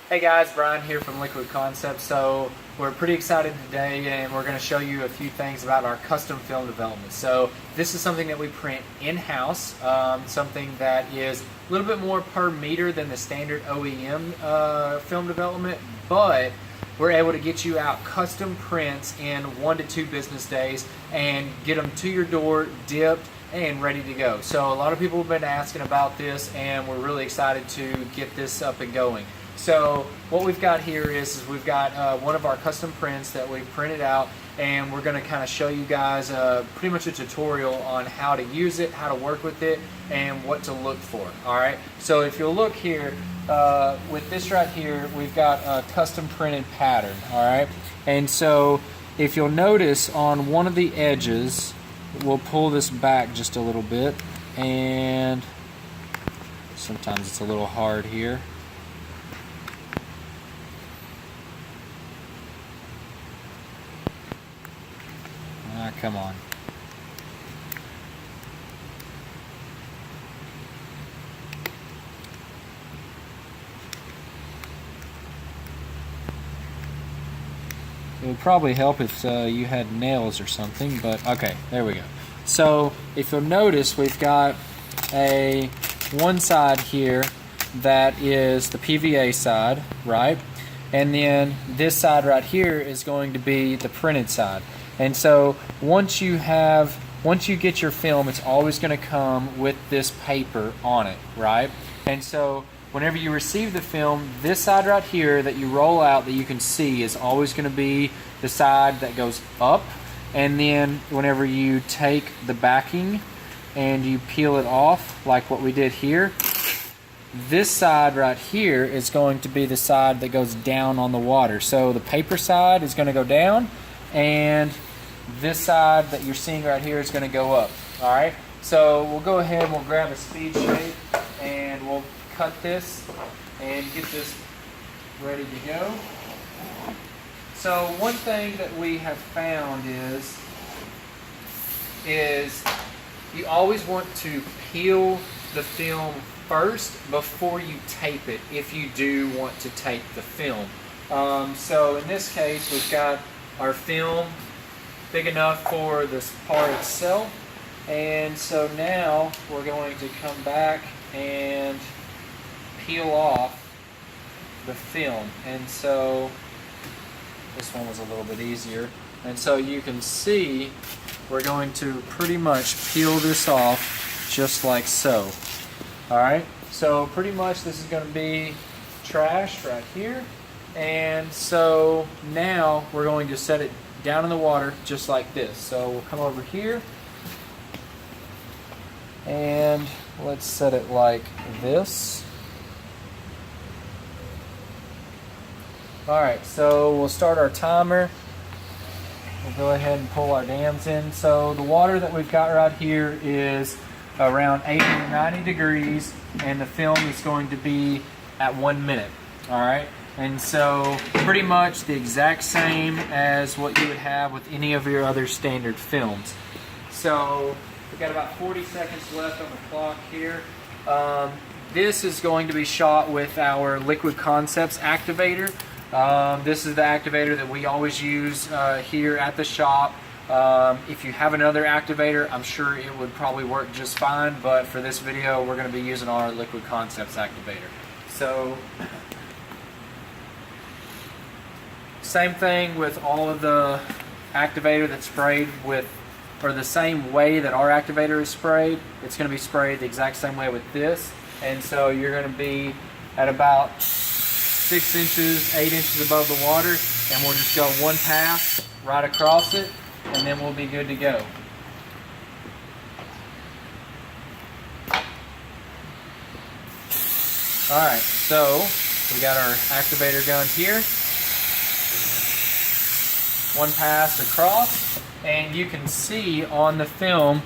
Hey guys, Brian here from Liquid Concepts. So we're pretty excited today and we're going to show you a few things about our custom film development. So this is something that we print in-house, something that is a little bit more per meter than the standard OEM film development, but we're able to get you out custom prints in 1 to 2 business days and get them to your door, dipped, and ready to go. So a lot of people have been asking about this and we're really excited to get this up and going. So what we've got here is we've got one of our custom prints that we've printed out, and we're going to kind of show you guys pretty much a tutorial on how to use it, how to work with it, and what to look for. Alright, so if you'll look here, with this right here, we've got a custom printed pattern. Alright, and so if you'll notice on one of the edges, we'll pull this back just a little bit, and sometimes it's a little hard here. Come on. It would probably help if you had nails or something, but okay, there we go. So if you'll notice, we've got one side here that is the PVA side, right? And then this side right here is going to be the printed side. And so once you get your film, it's always going to come with this paper on it, right? And so whenever you receive the film, this side right here that you roll out that you can see is always going to be the side that goes up. And then whenever you take the backing and you peel it off, like what we did here, this side right here is going to be the side that goes down on the water. So the paper side is going to go down, and this side that you're seeing right here is going to go up. Alright, so we'll go ahead and we'll grab a speed shape and we'll cut this and get this ready to go. So one thing that we have found is you always want to peel the film first before you tape it, if you do want to tape the film. So in this case, we've got our film big enough for this part itself, and so now we're going to come back and peel off the film. And so this one was a little bit easier, and so you can see we're going to pretty much peel this off just like so. Alright, so pretty much this is going to be trashed right here, and so now we're going to set it down in the water just like this. So we'll come over here and let's set it like this. Alright, so we'll start our timer. We'll go ahead and pull our dams in. So the water that we've got right here is around 80 to 90 degrees, and the film is going to be at 1 minute. Alright, and so pretty much the exact same as what you would have with any of your other standard films. So we've got about 40 seconds left on the clock here. This is going to be shot with our Liquid Concepts activator. This is the activator that we always use here at the shop. If you have another activator, I'm sure it would probably work just fine, but for this video we're going to be using our Liquid Concepts activator. So same thing with all of the activator that's sprayed with, or the same way that our activator is sprayed, it's going to be sprayed the exact same way with this. And so you're going to be at about 6 inches, 8 inches above the water, and we'll just go one pass right across it, and then we'll be good to go. Alright, so we got our activator gun here. One pass across, and you can see on the film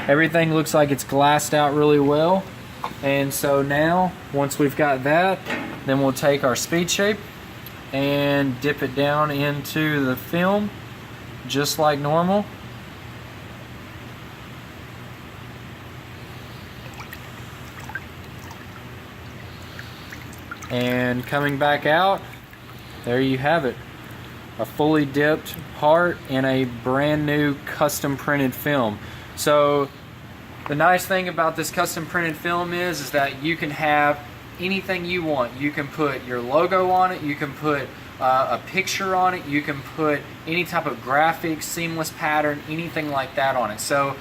everything looks like it's glassed out really well. And so now, once we've got that, then we'll take our speed shape and dip it down into the film just like normal. And coming back out, there you have it. A fully dipped part in a brand new custom printed film. So the nice thing about this custom printed film is that you can have anything you want. You can put your logo on it, you can put a picture on it, you can put any type of graphic, seamless pattern, anything like that on it. So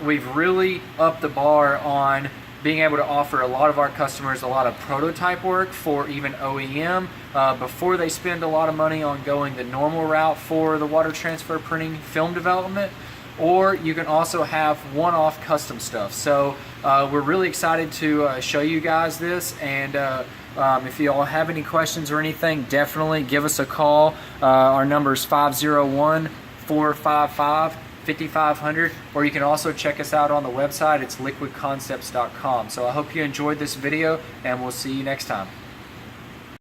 we've really upped the bar on being able to offer a lot of our customers a lot of prototype work for even OEM before they spend a lot of money on going the normal route for the water transfer printing film development. Or you can also have one-off custom stuff. So we're really excited to show you guys this, and if you all have any questions or anything, definitely give us a call. Our number is 501-455-5500, or you can also check us out on the website. It's liquidconcepts.com. So I hope you enjoyed this video, and we'll see you next time.